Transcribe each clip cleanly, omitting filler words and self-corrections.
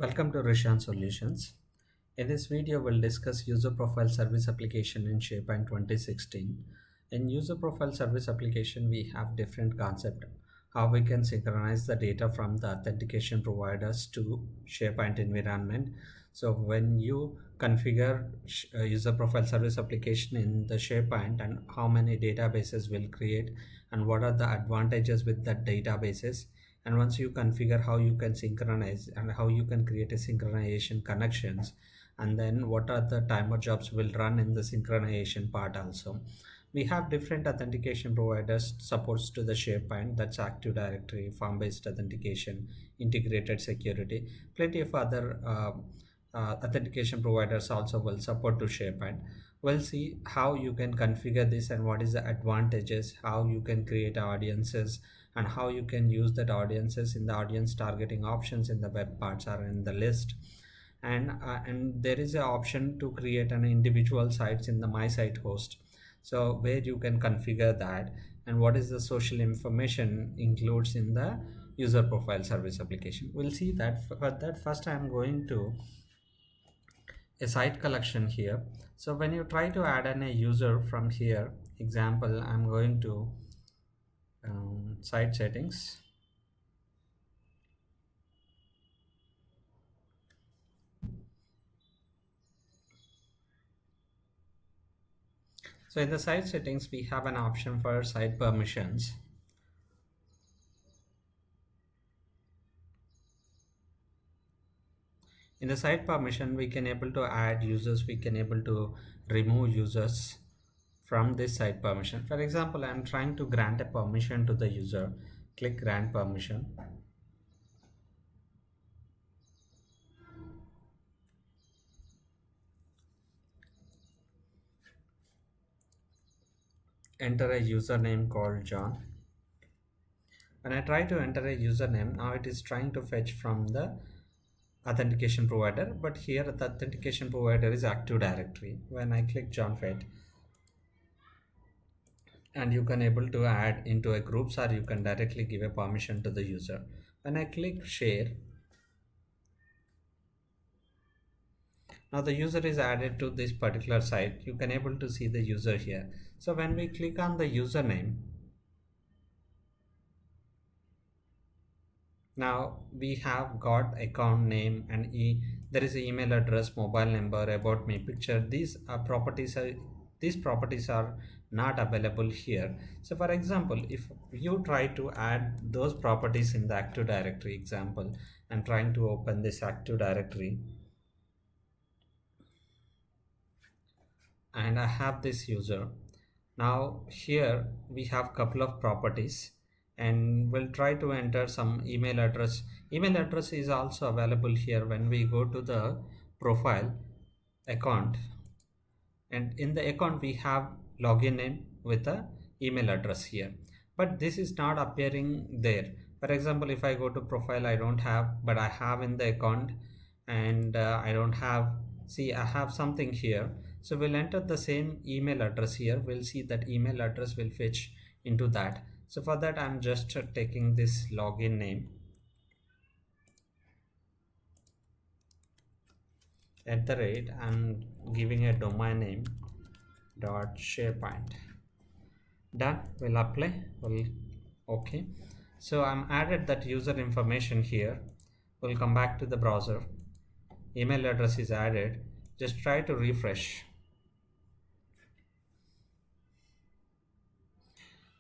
Welcome to Rishan Solutions. In this video, we'll discuss User Profile Service Application in SharePoint 2016. In User Profile Service Application, we have different concept how we can synchronize the data from the authentication providers to SharePoint environment. So when you configure User Profile Service Application in the SharePoint and how many databases will create and what are the advantages with the databases, and once you configure how you can synchronize and how you can create a synchronization connections, and then what are the timer jobs will run in the synchronization part also. We have different authentication providers supports to the SharePoint, that's Active Directory, form-based authentication, integrated security. Plenty of other authentication providers also will support to SharePoint. We'll see how you can configure this and what is the advantages, how you can create audiences, and how you can use that audiences in the audience targeting options in the web parts or in the list. And there is an option to create an individual sites in the my site host, so where you can configure that, and what is the social information includes in the user profile service application. We'll see that. For that, first I'm going to a site collection here. So when you try to add a user from here, example, I'm going to site settings. So in the site settings, we have an option for site permissions. In the site permission, we can able to add users, we can able to remove users from this site permission. For example, I'm trying to grant a permission to the user. Click grant permission. Enter a username called John. When I try to enter a username, now it is trying to fetch from the authentication provider, but here the authentication provider is Active Directory. When I click John Fett, and you can able to add into a groups, or you can directly give a permission to the user. When I click share, now the user is added to this particular site. You can able to see the user here. So when we click on the username, now we have got account name and there is an email address, mobile number, about me, picture. These properties are not available here. So for example, if you try to add those properties in the Active Directory, example, I'm trying to open this Active Directory and I have this user. Now here we have couple of properties, and we'll try to enter some email address. Email address is also available here when we go to the profile account, and in the account we have login name with a email address here, but this is not appearing there. For example, if I go to profile, I don't have, but I have in the account, and I don't have. See, I have something here. So we'll enter the same email address here. We'll see that email address will fetch into that. So for that, I'm just taking this login name at the rate, I'm giving a domain name dot SharePoint. Done. We'll apply. We'll okay. So I'm added that user information here. We'll come back to the browser. Email address is added. Just try to refresh.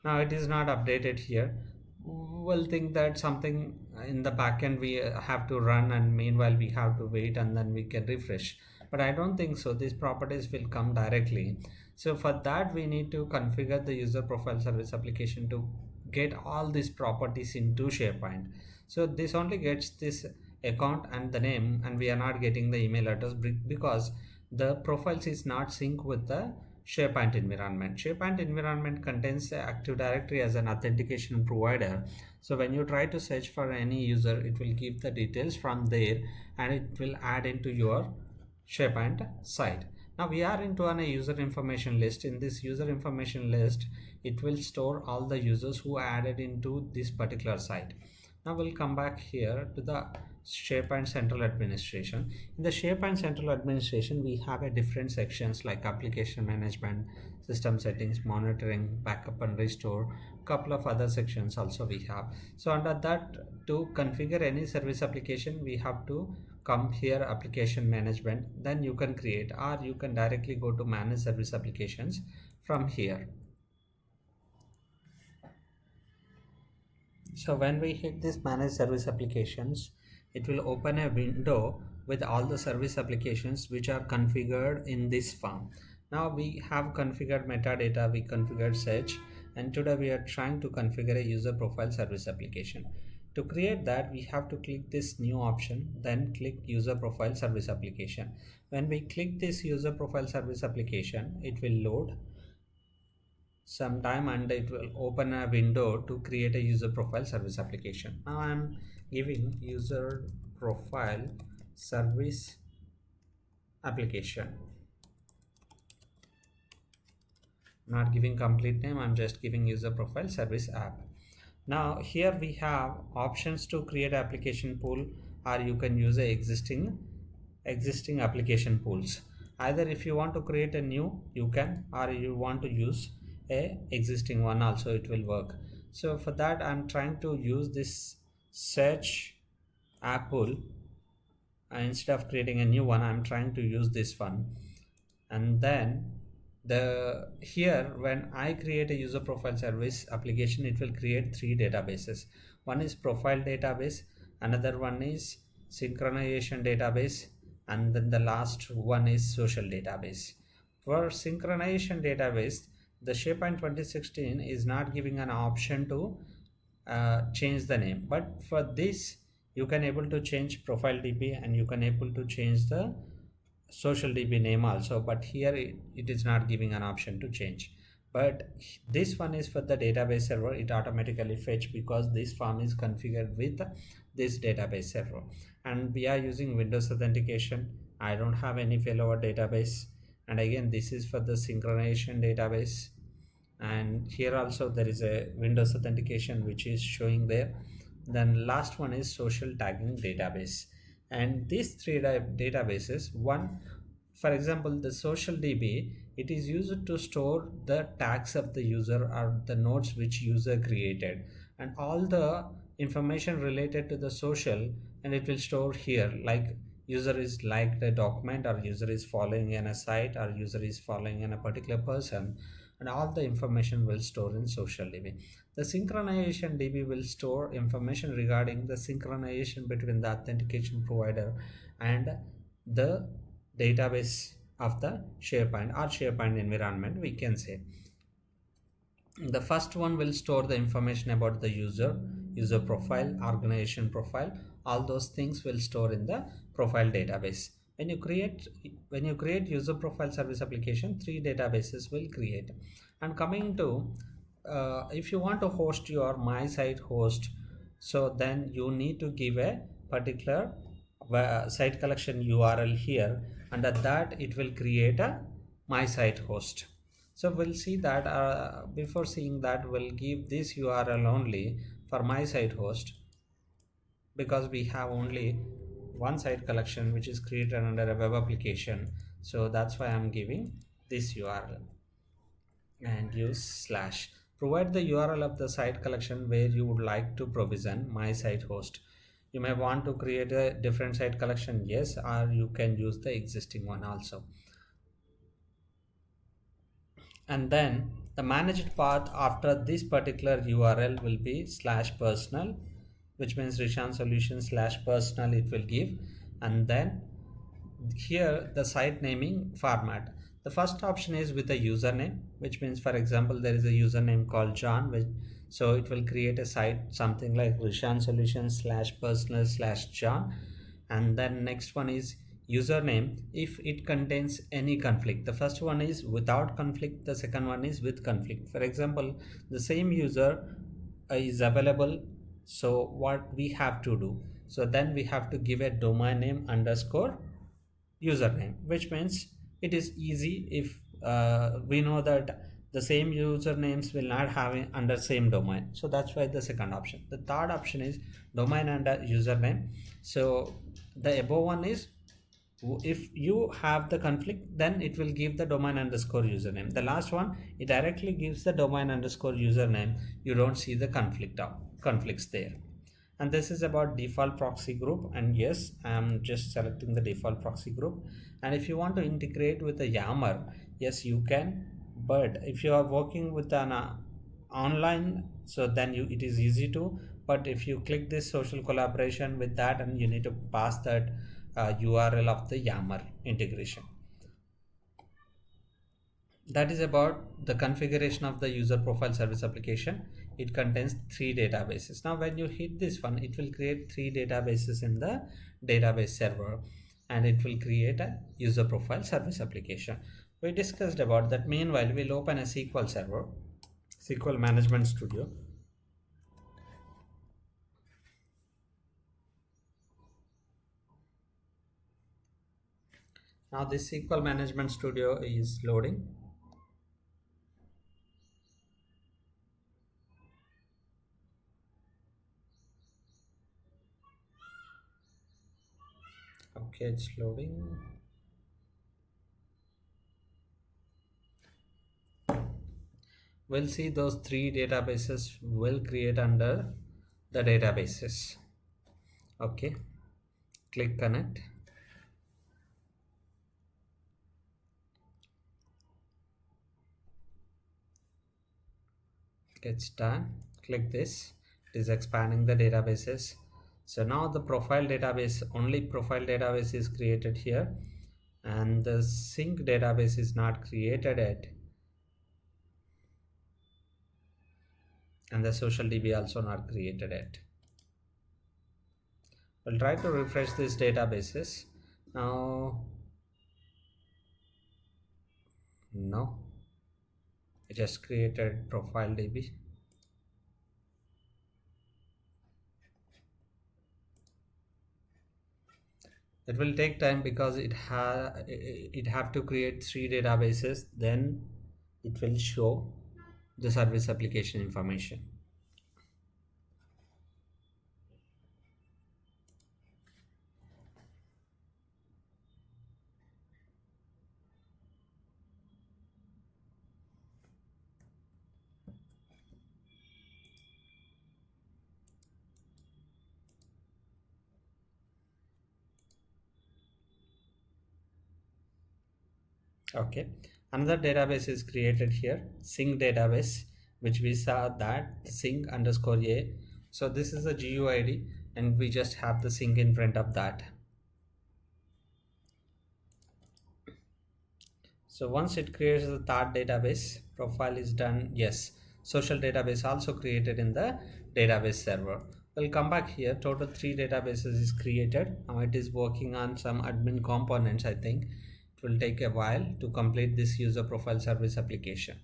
Now it is not updated here. We'll think that something in the backend we have to run, and meanwhile we have to wait, and then we can refresh. But I don't think so. These properties will come directly. So for that, we need to configure the user profile service application to get all these properties into SharePoint. So this only gets this account and the name, and we are not getting the email address because the profiles is not sync with the SharePoint environment. SharePoint environment contains the Active Directory as an authentication provider. So when you try to search for any user, it will give the details from there, and it will add into your SharePoint site. Now we are into a user information list. In this user information list, it will store all the users who are added into this particular site. Now we'll come back here to the SharePoint Central Administration. In the SharePoint Central Administration, we have a different sections like application management, system settings, monitoring, backup and restore, couple of other sections also we have. So under that, to configure any service application, we have to come here application management, then you can create, or you can directly go to manage service applications from here. So when we hit this manage service applications, it will open a window with all the service applications which are configured in this form. Now we have configured metadata, we configured search, and today we are trying to configure a user profile service application. To create that, we have to click this new option, then click user profile service application. When we click this user profile service application, it will load some time and it will open a window to create a user profile service application. Now I am giving user profile service application, not giving complete name, I'm just giving user profile service app. Now here we have options to create application pool, or you can use a existing application pools. Either if you want to create a new, you can, or you want to use a existing one also, it will work. So for that, I'm trying to use this search app pool, and instead of creating a new one, I'm trying to use this one. And then here when I create a user profile service application, it will create three databases. One is profile database, another one is synchronization database, and then the last one is social database. For synchronization database, the SharePoint 2016 is not giving an option to change the name, but for this you can able to change profile DB and you can able to change the social DB name also, but here it is not giving an option to change. But this one is for the database server, it automatically fetch because this form is configured with this database server, and we are using Windows authentication. I don't have any failover database, and again this is for the synchronization database, and here also there is a Windows authentication which is showing there. Then last one is social tagging database, and these three databases, one, for example, the social DB, it is used to store the tags of the user or the nodes which user created, and all the information related to the social, and it will store here, like user is liked a document, or user is following in a site, or user is following in a particular person, and all the information will store in social DB. The synchronization DB will store information regarding the synchronization between the authentication provider and the database of the SharePoint or SharePoint environment, we can say. The first one will store the information about the user profile, organization profile, all those things will store in the profile database. When you create user profile service application, three databases will create. And coming to if you want to host your my site host, so then you need to give a particular site collection URL here. Under that it will create a my site host. So we'll see that before seeing that, we'll give this URL only for my site host, because we have only one site collection which is created under a web application. So that's why I'm giving this URL, and use slash. Provide the URL of the site collection where you would like to provision my site host. You may want to create a different site collection, yes, or you can use the existing one also. And then the managed path after this particular URL will be /personal, which means Rishan Solutions /personal it will give. And then here the site naming format, the first option is with a username, which means, for example, there is a username called John, so it will create a site something like Rishan Solutions /personal John. And then next one is username if it contains any conflict. The first one is without conflict, the second one is with conflict. For example, the same user is available, so what we have to do, so then we have to give a domain name underscore username, which means it is easy if we know that the same usernames will not have it under same domain. So that's why the second option. The third option is domain under username. So the above one is, if you have the conflict, then it will give the domain underscore username. The last one, it directly gives the domain underscore username. You don't see the conflicts there. And this is about default proxy group, and yes, I'm just selecting the default proxy group. And if you want to integrate with the Yammer, yes you can. But if you are working with an online, so then it is easy to. But if you click this social collaboration with that, and you need to pass that URL of the Yammer integration. That is about the configuration of the user profile service application. It contains three databases. Now when you hit this one, it will create three databases in the database server, and it will create a user profile service application. We discussed about that. Meanwhile, we'll open a SQL server, SQL Management Studio. Now this SQL Management Studio is loading. Okay, it's loading. We'll see those three databases will create under the databases. Okay, click connect. It's done. Click this. It is expanding the databases. So now the profile database, only profile database is created here, and the sync database is not created yet, and the social DB also not created yet. We'll try to refresh these databases. Now no, it just created profile DB. It will take time because it have to create three databases, then it will show the service application information. Okay, another database is created here, sync database, which we saw that sync underscore a. So this is a GUID, and we just have the sync in front of that. So once it creates the third database, profile is done. Yes, social database also created in the database server. We'll come back here. Total three databases is created. Now it is working on some admin components. I think it will take a while to complete this user profile service application.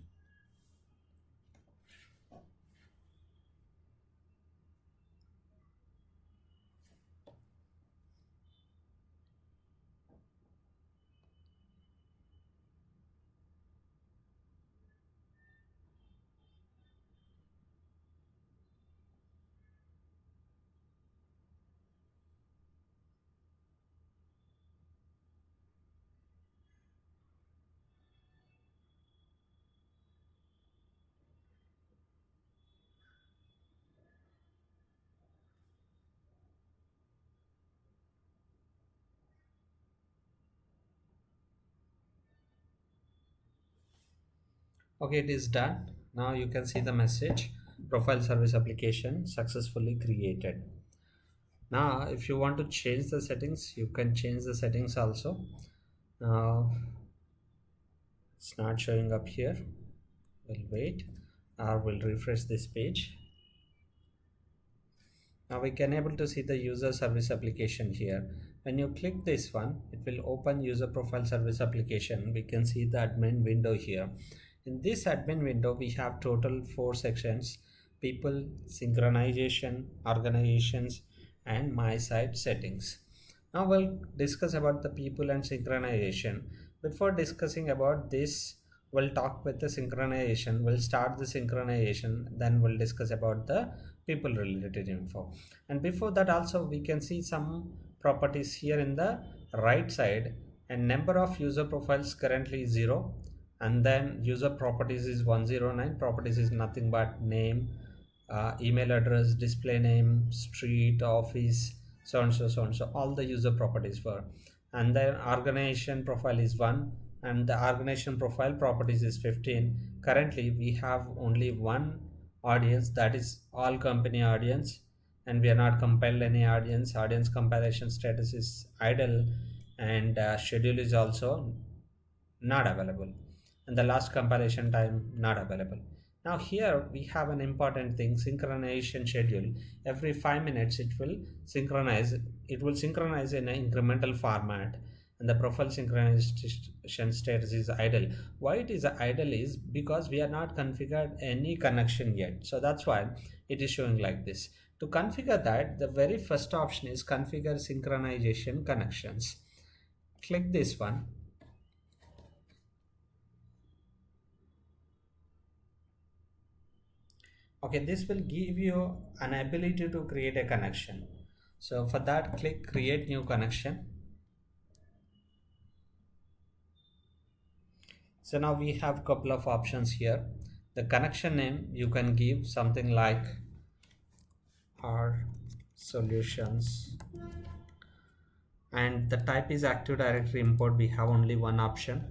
Okay, it is done. Now you can see the message, profile service application successfully created. Now if you want to change the settings, you can change the settings also. Now it's not showing up here. We'll wait, or we'll refresh this page. Now we can able to see the user service application here. When you click this one, it will open user profile service application. We can see the admin window here. In this admin window, we have total 4 sections: people, synchronization, organizations, and my site settings. Now we'll discuss about the people and synchronization. Before discussing about this, we'll talk with the synchronization. We'll start the synchronization, then we'll discuss about the people related info. And before that also we can see some properties here in the right side, and number of user profiles currently is 0, and then user properties is 109. Properties is nothing but name, email address, display name, street, office, so and so, so and so, all the user properties were. And then organization profile is 1, and the organization profile properties is 15. Currently we have only one audience, that is all company audience, and we are not compiled any audience compilation status is idle, and schedule is also not available, and the last compilation time not available. Now here we have an important thing, synchronization schedule. Every 5 minutes it will synchronize in an incremental format, and the profile synchronization status is idle. Why it is idle is because we are not configured any connection yet, so that's why it is showing like this. To configure that, the very first option is configure synchronization connections. Click this one. Okay, this will give you an ability to create a connection. So for that, click create new connection. So now we have couple of options here. The connection name you can give something like R solutions, and the type is Active Directory import. We have only one option,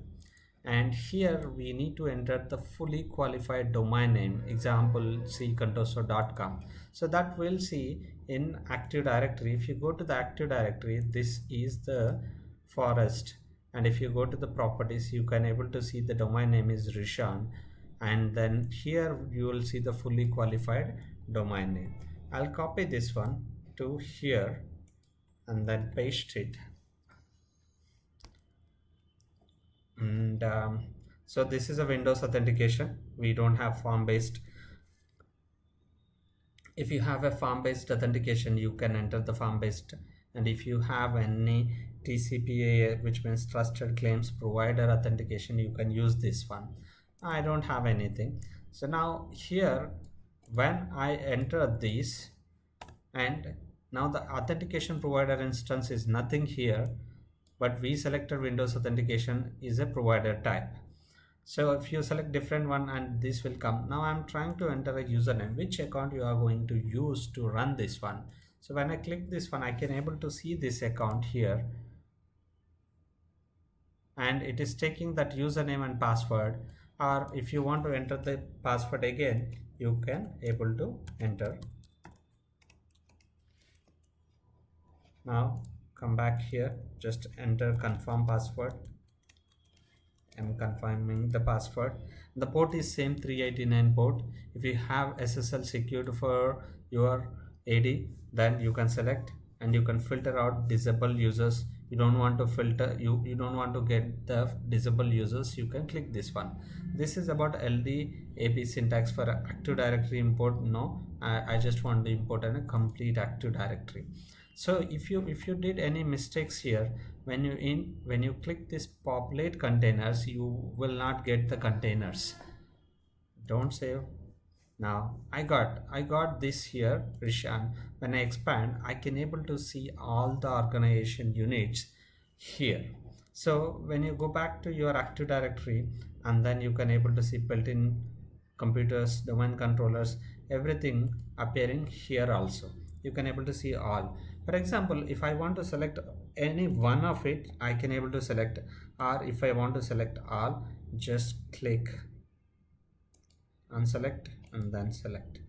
and here we need to enter the fully qualified domain name, example ccontoso.com. so that we'll see in Active Directory. If you go to the Active Directory, this is the forest, and if you go to the properties, you can able to see the domain name is Rishan, and then here you will see the fully qualified domain name. I'll copy this one to here and then paste it. And so this is a Windows authentication. We don't have form based. If you have a form based authentication, you can enter the form based, and if you have any TCPA, which means trusted claims provider authentication, you can use this one. I don't have anything. So now here when I enter this, and now the authentication provider instance is nothing here, but we selected Windows authentication is a provider type. So if you select different one, and this will come. Now I'm trying to enter a username, which account you are going to use to run this one. So when I click this one, I can able to see this account here, and it is taking that username and password. Or if you want to enter the password again, you can able to enter. Now come back here, just enter confirm password. I'm confirming the password. The port is same 389 port. If you have SSL secured for your AD, then you can select, and you can filter out disable users. You don't want to filter, you don't want to get the disable users, you can click this one. This is about LD AP syntax for Active Directory import. No, I just want to import a complete Active Directory. So if you did any mistakes here, when you click this populate containers, you will not get the containers. Don't save. Now I got this here, Rishan. When I expand, I can able to see all the organization units here. So when you go back to your Active Directory, and then you can able to see built-in computers, domain controllers, everything appearing here also. You can able to see all. For example, if I want to select any one of it, I can able to select, or if I want to select all, just click unselect and then select,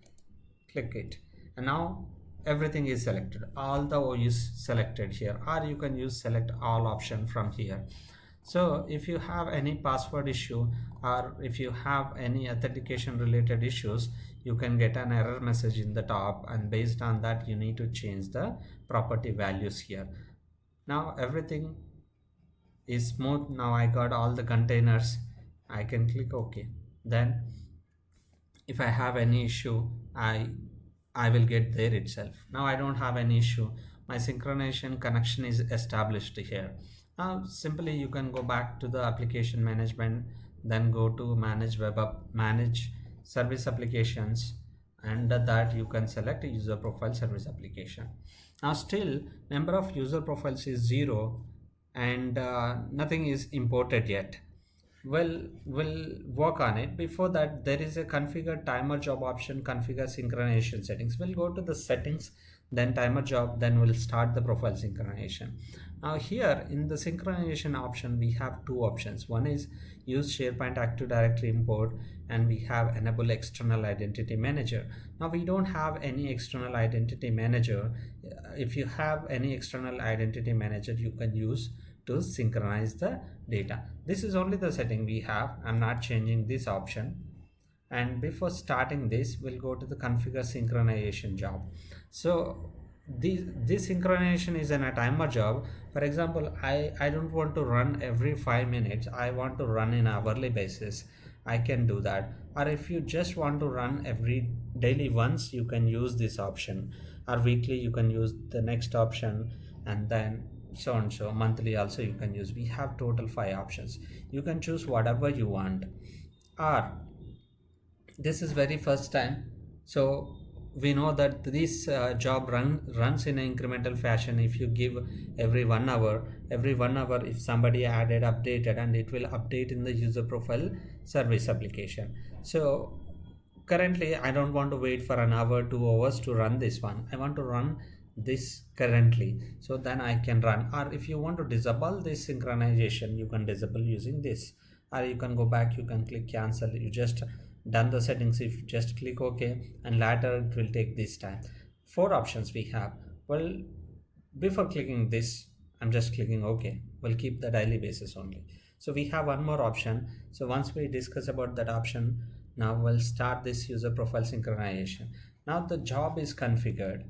click it, and now everything is selected. All the O is selected here, or you can use select all option from here. So if you have any password issue, or if you have any authentication related issues, you can get an error message in the top, and based on that you need to change the property values here. Now everything is smooth. Now I got all the containers. I can click OK. Then if I have any issue, I will get there itself. Now I don't have any issue. My synchronization connection is established here. Now simply you can go back to the application management, then go to manage service applications, and that you can select user profile service application. Now still number of user profiles is 0, and nothing is imported yet. We'll work on it. Before that, there is a configure timer job option, configure synchronization settings. We'll go to the settings, then timer job, then we'll start the profile synchronization. Now here in the synchronization option, we have two options. One is use SharePoint Active Directory import, and we have enable external identity manager. Now we don't have any external identity manager. If you have any external identity manager, you can use to synchronize the data. This is only the setting we have. I'm not changing this option. And before starting this, we'll go to the configure synchronization job. So this synchronization is a timer job. For example, I don't want to run every 5 minutes. I want to run in hourly basis. I can do that. Or if you just want to run every daily once, you can use this option. Or weekly, you can use the next option, and then so and so. Monthly also you can use. We have total 5 options. You can choose whatever you want. Or this is very first time, so we know that this job runs in an incremental fashion. If you give every 1 hour, if somebody added updated, and it will update in the user profile service application. So currently I don't want to wait for an hour, 2 hours to run this one. I want to run this currently, so then I can run. Or if you want to disable this synchronization, you can disable using this, or you can go back, you can click cancel. You just done the settings. If you just click OK, and later it will take this time. 4 options we have. Well, before clicking this, I'm just clicking OK. We'll keep the daily basis only. So we have one more option. So once we discuss about that option, now we'll start this user profile synchronization. Now the job is configured,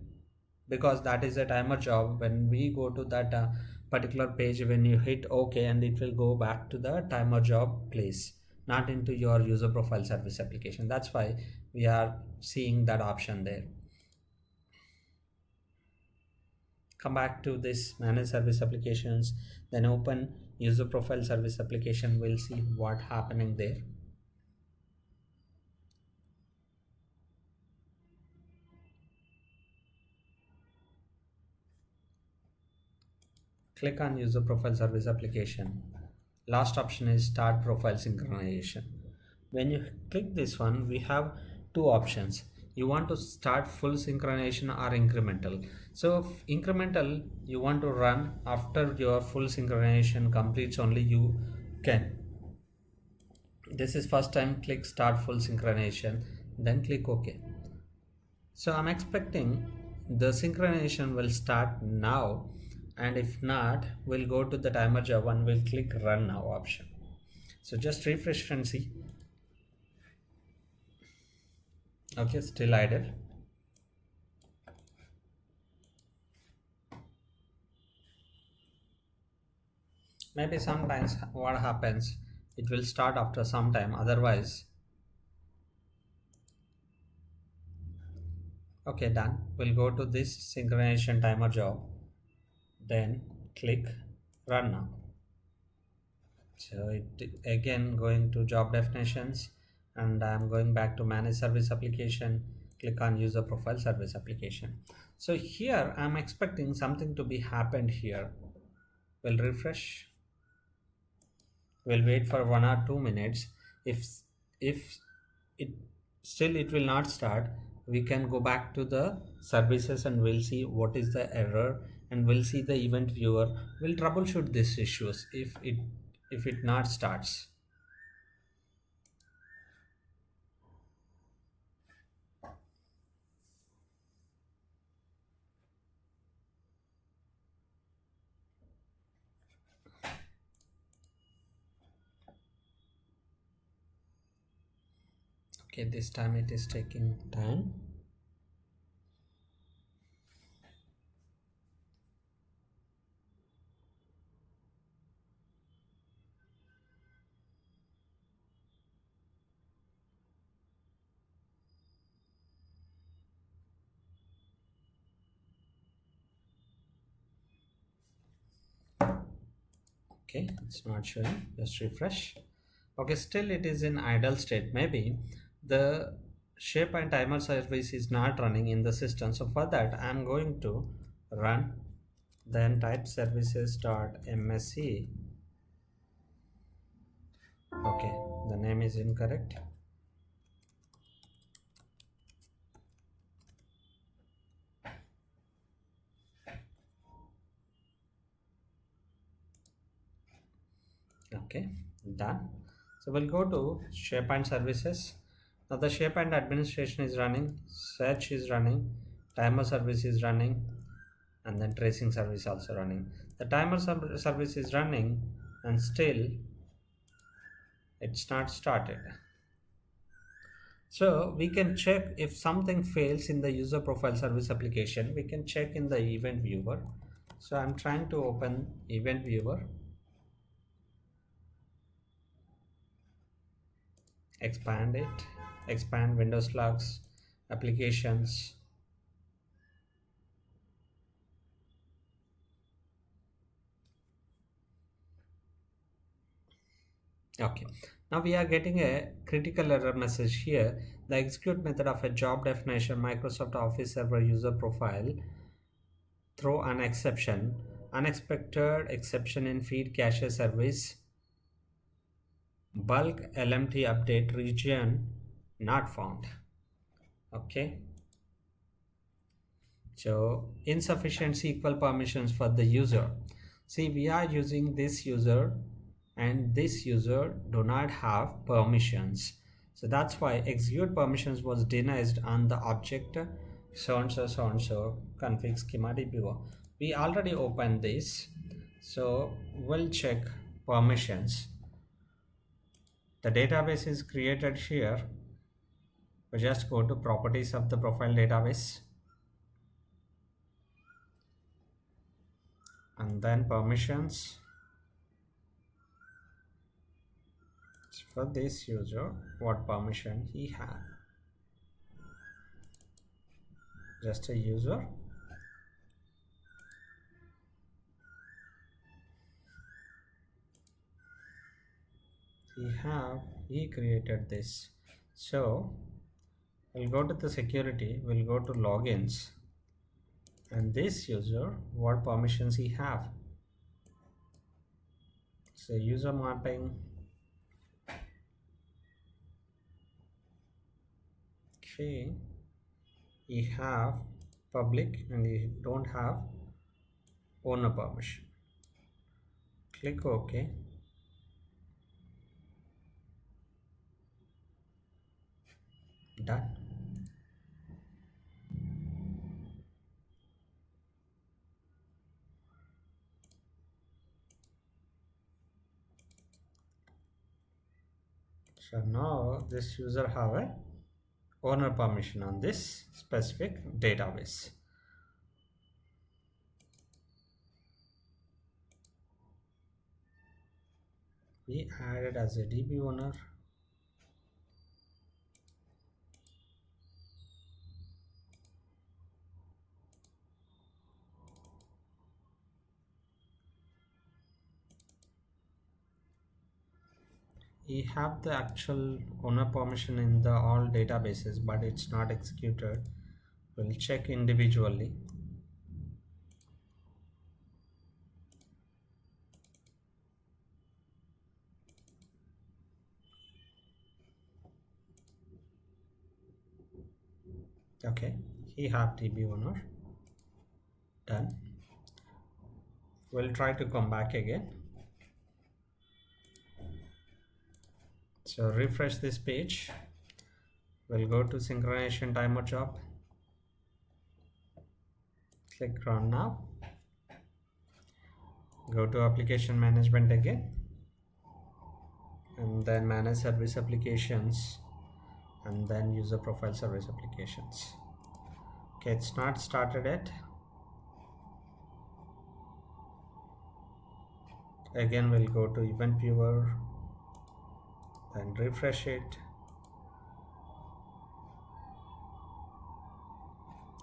because that is a timer job. When we go to that particular page, when you hit OK, and it will go back to the timer job place, not into your user profile service application. That's why we are seeing that option there. Come back to this manage service applications, then open user profile service application. We'll see what happening there. Click on user profile service application. Last option is start profile synchronization. When you click this one, we have two options. You want to start full synchronization or incremental. So incremental, you want to run after your full synchronization completes only, you can. This is first time, click start full synchronization, then click OK. So I'm expecting the synchronization will start now, and if not, we'll go to the timer job and we'll click run now option. So just refresh and see. Okay, still idle. Maybe sometimes what happens, it will start after some time, otherwise. Okay, done. We'll go to this synchronization timer job, then click run now. So it again going to job definitions, and I'm going back to manage service application. Click on user profile service application. So here I'm expecting something to be happened here. We'll refresh. We'll wait for 1 or 2 minutes. If it still it will not start, we can go back to the services and we'll see what is the error, and we'll see the event viewer. We'll troubleshoot these issues if it not starts. Okay, this time it is taking time. Okay, it's not showing. Just refresh. Okay, still it is in idle state. Maybe the shape and timer service is not running in the system. So for that, I'm going to run, then type services dot msc. Okay, the name is incorrect. Okay, done. So we'll go to SharePoint services. Now the SharePoint administration is running, search is running, timer service is running, and then tracing service also running. The timer service is running, and still it's not started. So we can check if something fails in the user profile service application. We can check in the event viewer. So I'm trying to open event viewer, expand it, expand Windows logs, applications. Okay, now we are getting a critical error message here. The execute method of a job definition Microsoft Office Server user profile throw an exception, unexpected exception in feed cache service, bulk LMT update region not found. Okay, so insufficient SQL permissions for the user. See, we are using this user and this user do not have permissions. So that's why execute permissions was denied on the object so and so config schema db. We already opened this, so we'll check permissions. The database is created here. We just go to properties of the profile database and then permissions. For this user, what permission he have? Just a user. He created this. So we'll go to the security, we'll go to logins, and this user, what permissions he have? So user mapping. Okay, he have public and he don't have owner permission. Click OK. Done. So now this user have a owner permission on this specific database. We added as a DB owner. We have the actual owner permission in the all databases, but it's not executed. We'll check individually. Okay, he have DB owner. Done. We'll try to come back again. So refresh this page. We'll go to synchronization timer job. Click run now. Go to application management again, and then manage service applications, and then user profile service applications. Okay, it's not started yet. Again, we'll go to event viewer, then refresh it.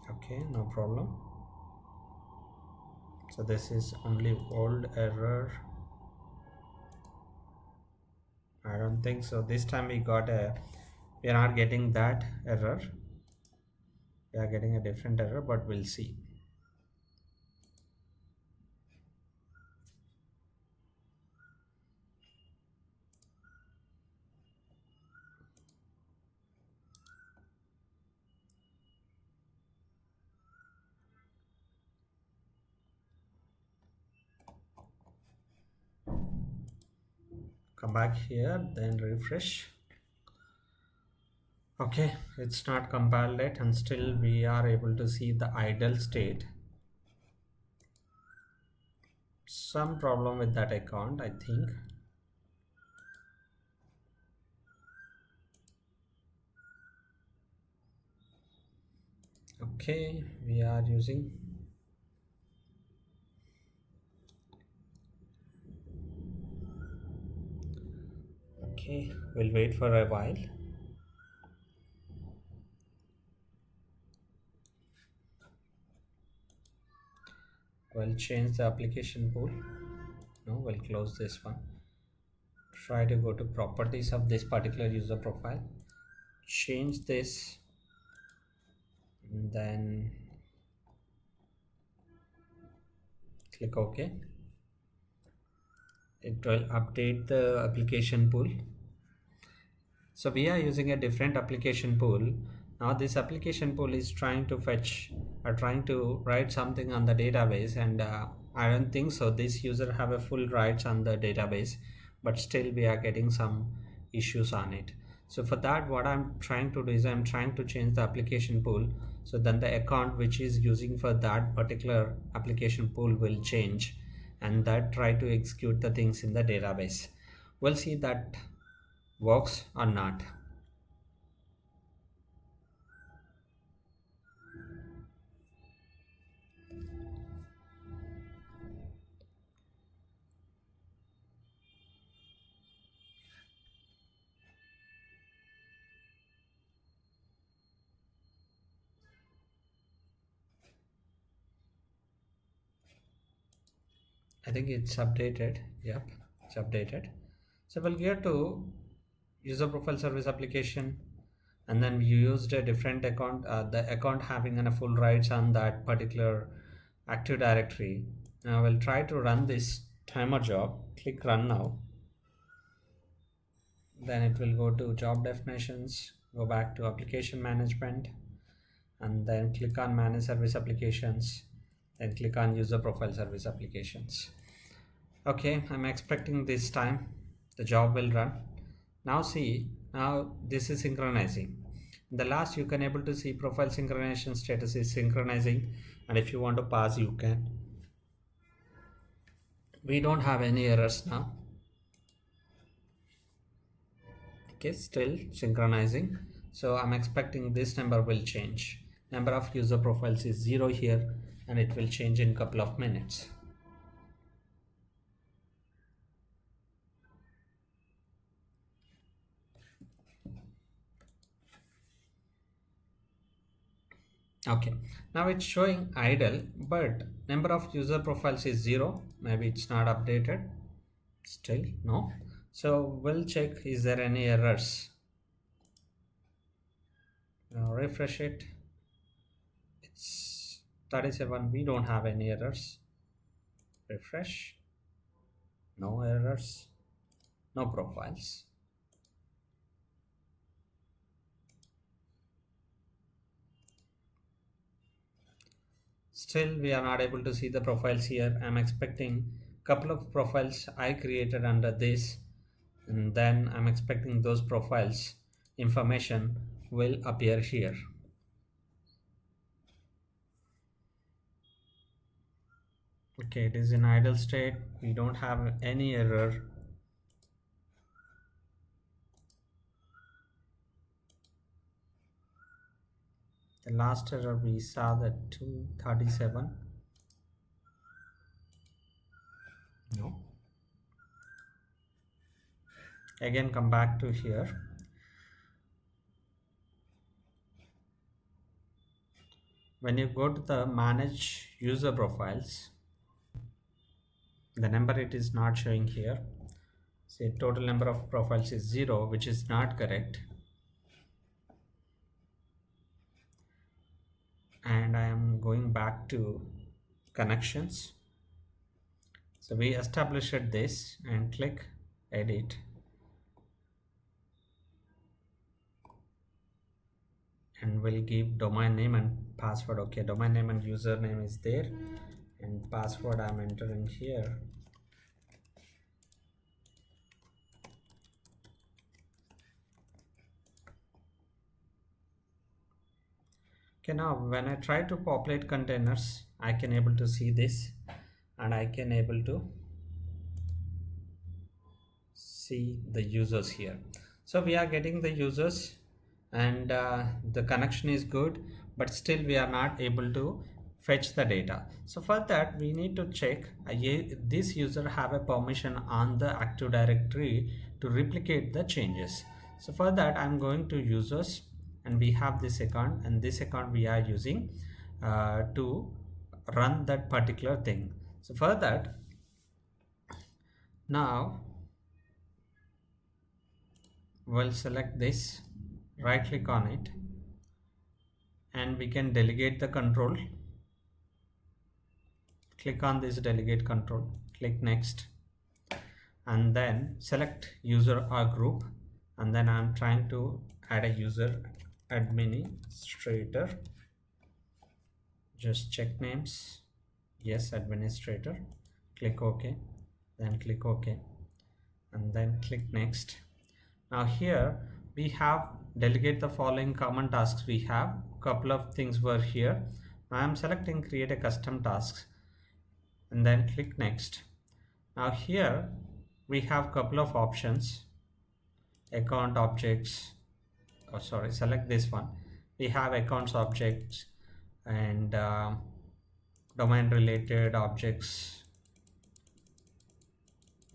Okay, no problem. So this is only old error, I don't think so. This time we are not getting that error. We are getting a different error, but we'll see. Come back here, then refresh. Okay, it's not compiled yet, and still we are able to see the idle state. Some problem with that account, I think. Okay, we are using. Okay, we'll wait for a while. We'll change the application pool. No, we'll close this one. Try to go to properties of this particular user profile. Change this, and then click OK. It will update the application pool. So we are using a different application pool. Now this application pool is trying to fetch or trying to write something on the database, and I don't think so this user have a full rights on the database, but still we are getting some issues on it. So for that, what I'm trying to do is I'm trying to change the application pool, so then the account which is using for that particular application pool will change, and that try to execute the things in the database. We'll see that works or not. I think it's updated. Yep, it's updated. So we'll get to user profile service application, and then we used a different account, the account having a full rights on that particular Active Directory. Now we'll try to run this timer job. Click run now. Then it will go to job definitions, go back to application management, and then click on manage service applications, then click on user profile service applications. Okay, I'm expecting this time the job will run. Now see, now this is synchronizing. In the last you can able to see profile synchronization status is synchronizing, and if you want to pass you can. We don't have any errors now. Okay, still synchronizing. So I'm expecting this number will change. Number of user profiles is 0 here, and it will change in couple of minutes. Okay, now it's showing idle, but number of user profiles is 0. Maybe it's not updated. Still no. So we'll check, is there any errors? Now refresh it. It's 37. We don't have any errors. Refresh. No errors. No profiles. Still we are not able to see the profiles here. I'm expecting couple of profiles I created under this, and then I'm expecting those profiles information will appear here. Okay, it is in idle state. We don't have any error. The last error we saw that 237. No. Again come back to here. When you go to the manage user profiles, the number it is not showing here. say total number of profiles is 0, which is not correct. And I am going back to connections. So we established this and click edit, and we'll give domain name and password. Okay, domain name and username is there, and password I'm entering here. Okay, now when I try to populate containers, I can able to see this, and I can able to see the users here. So we are getting the users, and the connection is good, but still we are not able to fetch the data. So for that we need to check this user have a permission on the Active Directory to replicate the changes. So for that I'm going to users, and we have this account, and this account we are using to run that particular thing. So for that, now we'll select this, right click on it, and we can delegate the control. Click on this delegate control, click next, and then select user or group, and then I'm trying to add a user administrator. Just check names, yes, administrator, click OK, then click OK, and then click next. Now here we have delegate the following common tasks. We have couple of things were here. I am selecting create a custom tasks, and then click next. Now here we have couple of options, account objects, select this one. We have accounts objects and domain related objects,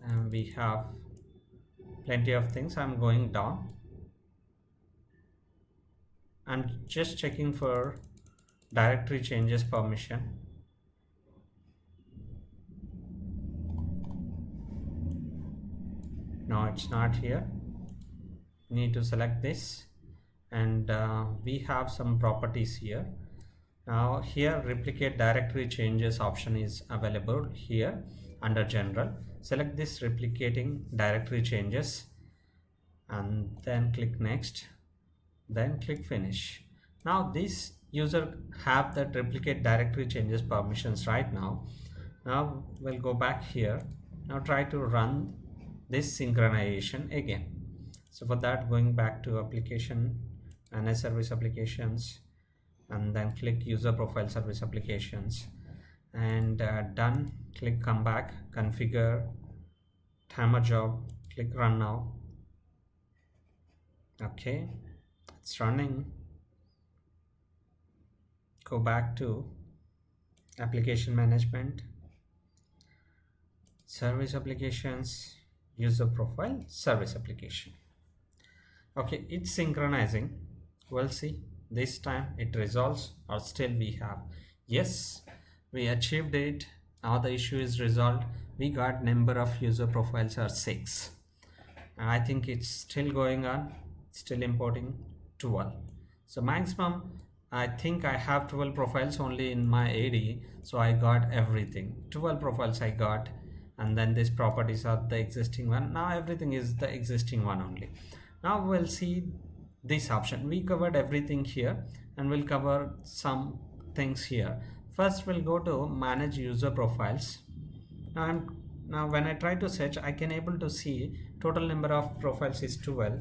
and we have plenty of things. I'm going down. I'm just checking for directory changes permission. No, it's not here. Need to select this, and we have some properties here. Now here replicate directory changes option is available here under general. Select this replicating directory changes, and then click next, then click finish. Now this user have that replicate directory changes permissions right now. Now we'll go back here. Now try to run this synchronization again. So for that, going back to application, manage service applications, and then click user profile service applications, and done. Click come back, configure timer job, click run now. Okay, it's running. Go back to application management, service applications, user profile service application. Okay, it's synchronizing. We'll see this time it resolves, or still we have. Yes, we achieved it. Now the issue is resolved. We got number of user profiles are 6, and I think it's still going on, still importing 12. So maximum, I think I have 12 profiles only in my AD, so I got everything. 12 profiles I got, and then these properties are the existing one. Now everything is the existing one only. Now we'll see this option. We covered everything here, and we'll cover some things here. First we'll go to manage user profiles. Now when I try to search, I can able to see total number of profiles is 12.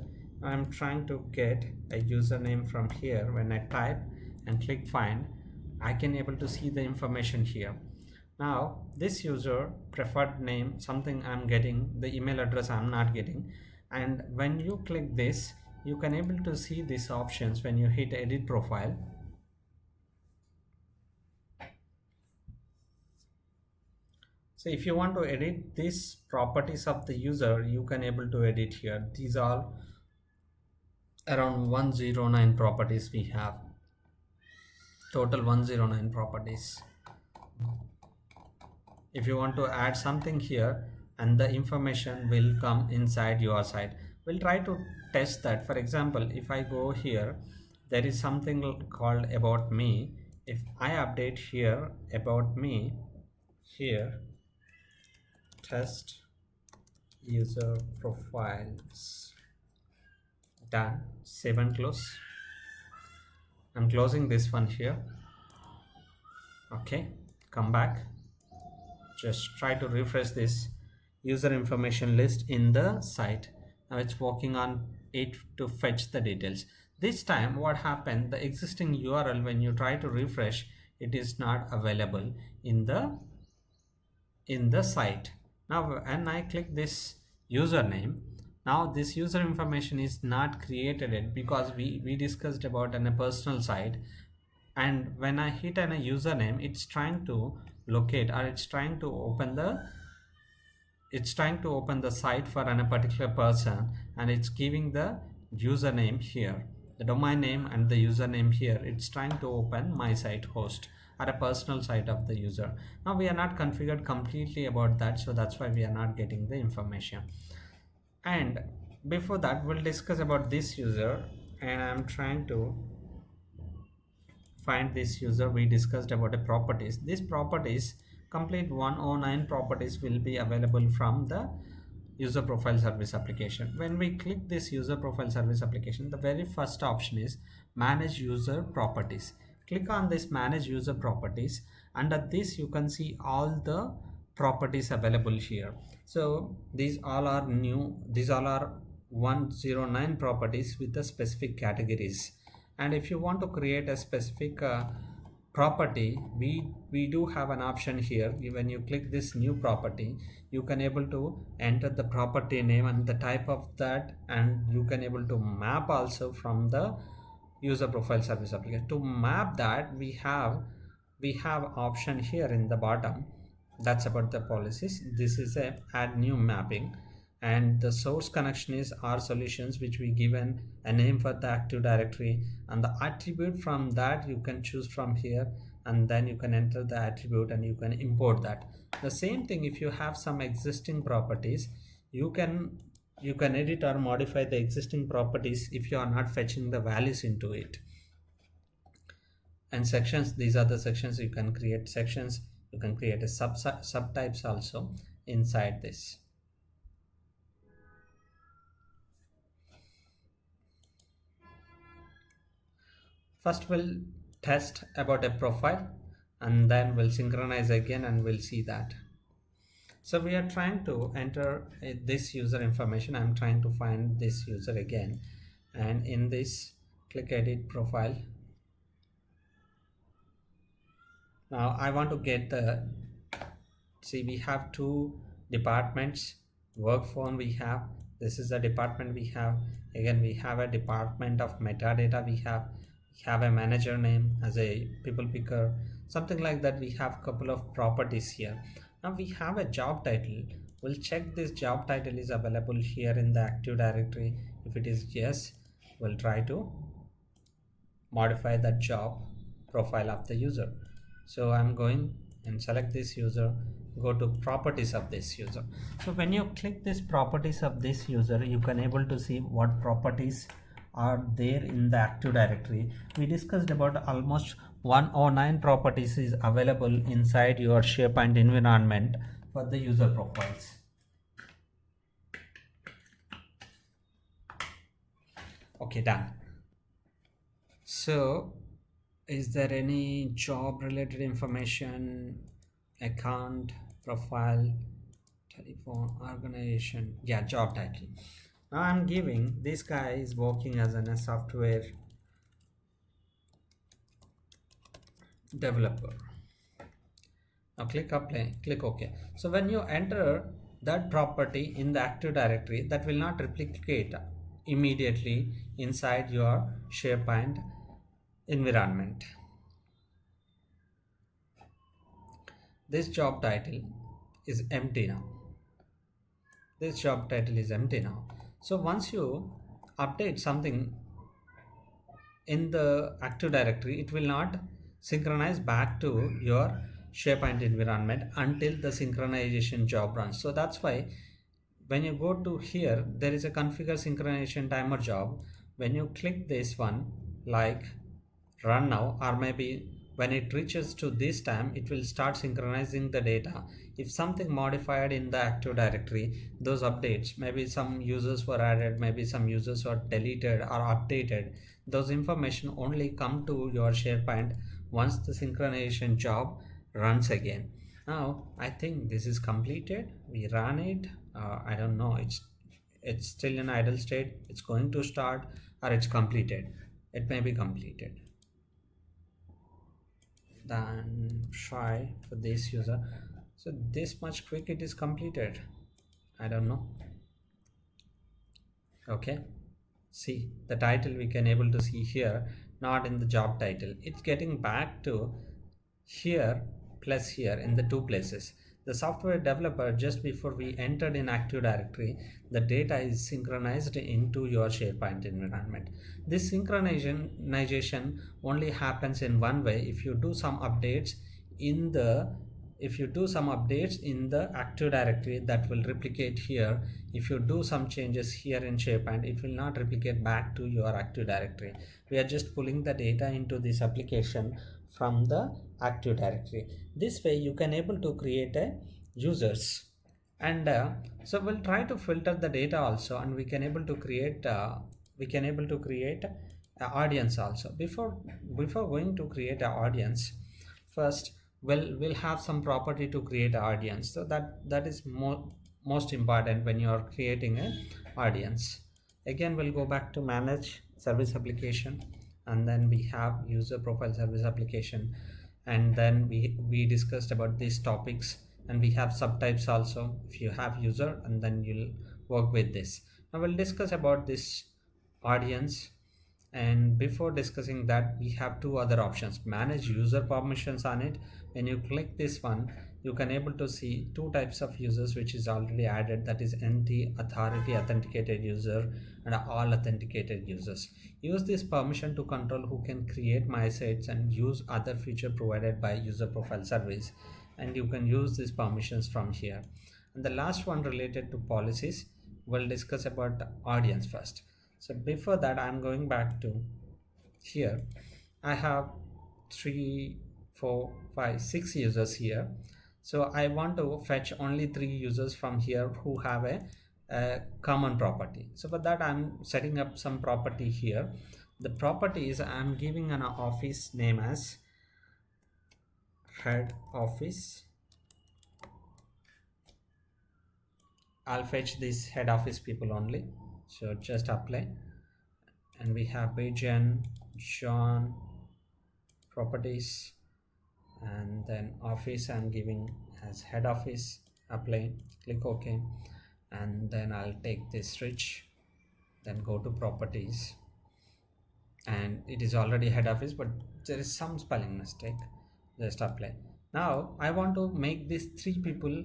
I'm trying to get a username from here. When I type and click find, I can able to see the information here. Now this user preferred name, something I'm getting, the email address I'm not getting. And when you click this, you can able to see these options when you hit edit profile. So if you want to edit these properties of the user, you can able to edit here. These are around 109 properties we have. Total 109 properties. If you want to add something here, and the information will come inside your site. We'll try to test that. For example, if I go here, there is something called about me. If I update here about me, here test user profiles, done, save and close. I'm closing this one here. Okay, come back, just try to refresh this user information list in the site. Now it's working on it to fetch the details. This time what happened, the existing URL, when you try to refresh, it is not available in the site. Now when I click this username, now this user information is not created yet, because we discussed about on a personal site. And when I hit on a username, it's trying to locate, or it's trying to open the site for a particular person, and it's giving the username here, the domain name and the username here. It's trying to open my site host or a personal site of the user. Now we are not configured completely about that, so that's why we are not getting the information. And before that, we'll discuss about this user, and I'm trying to find this user. We discussed about the properties. These properties, complete 109 properties, will be available from the user profile service application. When we click this user profile service application, the very first option is manage user properties. Click on this manage user properties. Under this you can see all the properties available here. So these all are new, these all are 109 properties with the specific categories. And if you want to create a specific property, we do have an option here. When you click this new property, you can able to enter the property name and the type of that, and you can able to map also from the user profile service application. To map that, we have option here in the bottom. That's about the policies. This is a add new mapping, and the source connection is our solutions, which we given a name for the Active Directory, and the attribute from that you can choose from here, and then you can enter the attribute and you can import that. The same thing, if you have some existing properties, you can edit or modify the existing properties if you are not fetching the values into it. And sections, these are the sections. You can create sections, you can create a subtypes also inside this. First we'll test about a profile, and then we'll synchronize again and we'll see that. So we are trying to enter this user information. I'm trying to find this user again, and in this, click edit profile. Now I want to get the, see, we have two departments. Work phone we have, this is the department we have. Again, we have a department of metadata. We have a manager name as a people picker, something like that. We have a couple of properties here. Now we have a job title. We'll check this job title is available here in the Active Directory. If it is yes, we'll try to modify that job profile of the user. So I'm going and select this user, go to properties of this user. So when you click this properties of this user, you can able to see what properties are there in the Active Directory. We discussed about almost 109 properties is available inside your SharePoint environment for the user profiles. Okay, done. So is there any job related information, account, profile, telephone, organization? Yeah, job title. Now I'm giving, this guy is working as a software developer. Now click apply, click OK. So when you enter that property in the Active Directory, that will not replicate immediately inside your SharePoint environment. This job title is empty now. This job title is empty now. So once you update something in the Active Directory, it will not synchronize back to your SharePoint environment until the synchronization job runs. So that's why when you go to here, there is a configure synchronization timer job. When you click this one, like run now, or maybe when it reaches to this time, it will start synchronizing the data. If something modified in the Active Directory, those updates, maybe some users were added, maybe some users were deleted or updated, those information only come to your SharePoint once the synchronization job runs again. Now I think this is completed. We ran it. I don't know, it's still in idle state, it's going to start, or it's completed. It may be completed. Then try for this user. So this much quick it is completed. I don't know. Okay, see the title we can able to see here, not in the job title. It's getting back to here plus here in the two places. The software developer, just before we entered in Active Directory, the data is synchronized into your SharePoint environment. This synchronization only happens in one way: if you do some updates in the Active Directory, that will replicate here. If you do some changes here in SharePoint, it will not replicate back to your Active Directory. We are just pulling the data into this application from the Active Directory. This way you can able to create a users, and so we'll try to filter the data also, and we can able to create a audience also. Before going to create an audience, first we'll have some property to create an audience. So that is most important when you are creating a audience. Again, we'll go back to manage service application, and then we have user profile service application, and then we discussed about these topics, and we have subtypes also. If you have user, and then you'll work with this. Now we'll discuss about this audience, and before discussing that, we have two other options: manage user permissions on it. When you click this one, you can able to see two types of users which is already added, that is NT authority authenticated user and all authenticated users. Use this permission to control who can create my sites and use other feature provided by user profile service, and you can use these permissions from here. And the last one related to policies, we'll discuss about audience first. So before that, I'm going back to here. I have 3 4 5 6 users here. So I want to fetch only 3 users from here who have a common property. So for that, I'm setting up some property here. The property is, I'm giving an office name as head office. I'll fetch this head office people only, so just apply. And we have Bajan, John, properties, and then office I'm giving as head office. Apply, click OK, and then I'll take this Rich, then go to properties, and it is already head office, but there is some spelling mistake. Just apply. Now I want to make these 3 people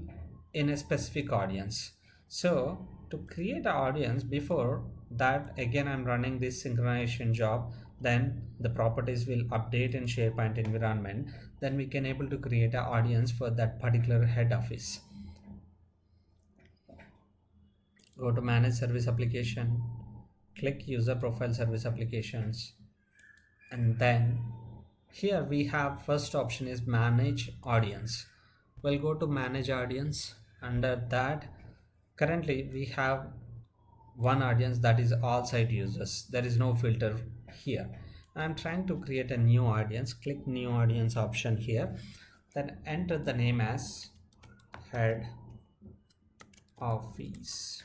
in a specific audience. So to create an audience, before that, again I'm running this synchronization job, then the properties will update in SharePoint environment, then we can able to create an audience for that particular head office. Go to manage service application, click user profile service applications, and then here we have first option is manage audience. We'll go to manage audience. Under that, currently we have one audience, that is all site users. There is no filter here. I'm trying to create a new audience. Click new audience option here, then enter the name as head office.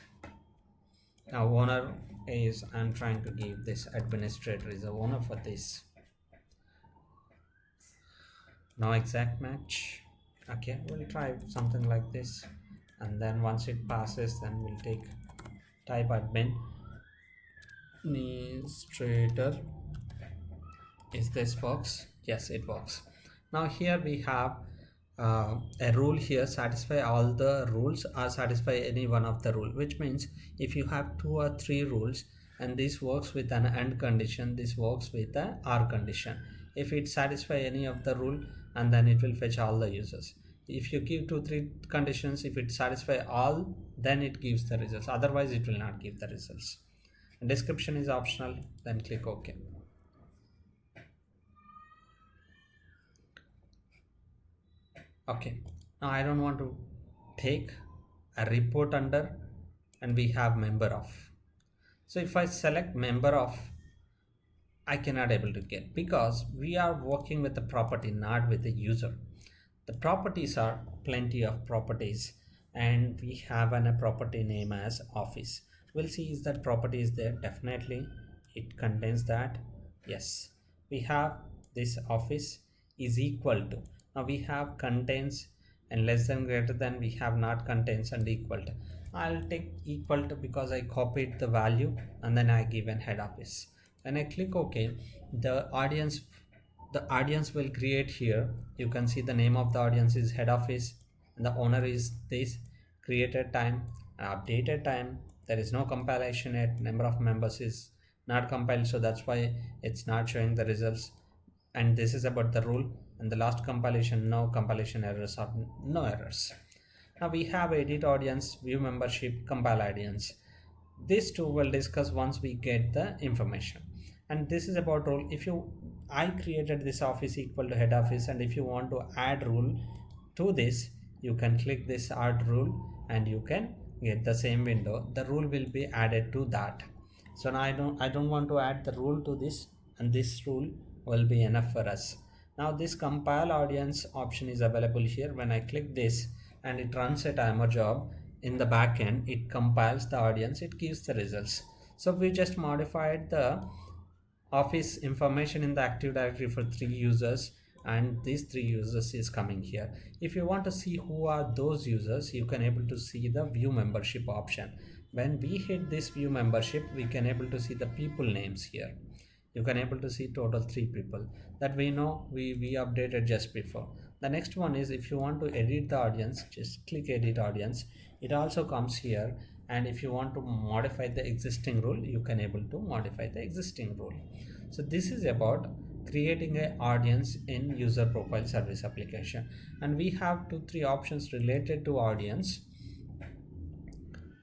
Now owner is, I'm trying to give this administrator is the owner for this. No exact match. Okay, we'll try something like this, and then once it passes, then we'll take type admin administrator. Is this works? Yes, it works. Now here we have a rule here, satisfy all the rules or satisfy any one of the rule, which means if you have 2 or 3 rules and this works with an AND condition, this works with a OR condition. If it satisfy any of the rule, and then it will fetch all the users. If you give 2 3 conditions, if it satisfy all, then it gives the results, otherwise it will not give the results. And description is optional, then click OK. Okay, now I don't want to take a report under, and we have member of. So if I select member of, I cannot able to get, because we are working with the property, not with the user. The properties are plenty of properties, and we have a property name as office. We'll see is that property is there. Definitely it contains that. Yes, we have this office is equal to. Now we have contains and less than, greater than, we have not contains and equal to. I'll take equal to because I copied the value and then I give an head office. When I click OK, the audience will create here. You can see the name of the audience is head office, and the owner is this, created time, updated time. There is no compilation yet, number of members is not compiled, so that's why it's not showing the results. And this is about the rule, and the last compilation, no compilation errors or no errors. Now we have edit audience, view membership, compile audience. These two will discuss once we get the information. And this is about rule. If I created this office equal to head office, and if you want to add rule to this, you can click this add rule and you can get the same window. The rule will be added to that. So now I don't want to add the rule to this, and this rule will be enough for us. Now this compile audience option is available here. When I click this and it runs a timer job, in the back end it compiles the audience, it gives the results. So we just modified the office information in the Active Directory for 3 users, and these 3 users is coming here. If you want to see who are those users, you can able to see the view membership option. When we hit this view membership, we can able to see the people names here. You can able to see total 3 people that we know we updated just before. The next one is, if you want to edit the audience, just click edit audience. It also comes here. And if you want to modify the existing rule, you can able to modify the existing rule. So this is about creating an audience in user profile service application, and we have 2-3 options related to audience.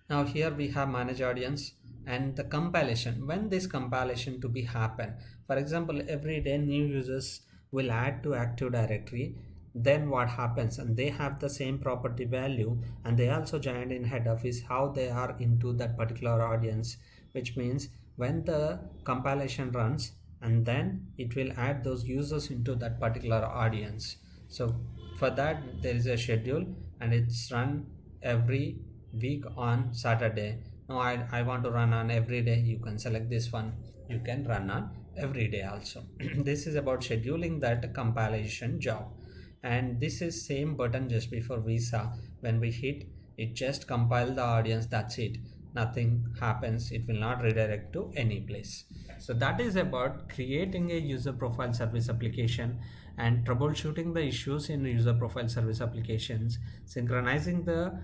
Now here we have manage audience and the compilation. When this compilation to be happen, for example, every day new users will add to Active Directory, then what happens, and they have the same property value, and they also joined in head office, how they are into that particular audience, which means when the compilation runs, and then it will add those users into that particular audience. So for that there is a schedule, and it's run every week on Saturday. Now I want to run on every day. You can select this one, you can run on every day also. This is about scheduling that compilation job. And this is same button just before we saw. When we hit it, just compile the audience, that's it, nothing happens, it will not redirect to any place. So that is about creating a user profile service application and troubleshooting the issues in user profile service applications, synchronizing the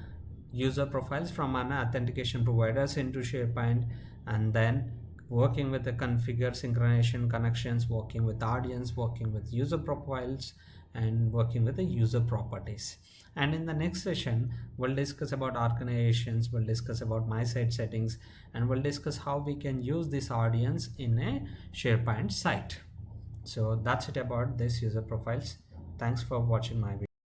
user profiles from an authentication providers into SharePoint, and then working with the configure synchronization connections, working with audience, working with user profiles, and working with the user properties. And in the next session, we'll discuss about organizations, we'll discuss about my site settings, and we'll discuss how we can use this audience in a SharePoint site. So that's it about this user profiles. Thanks for watching my video.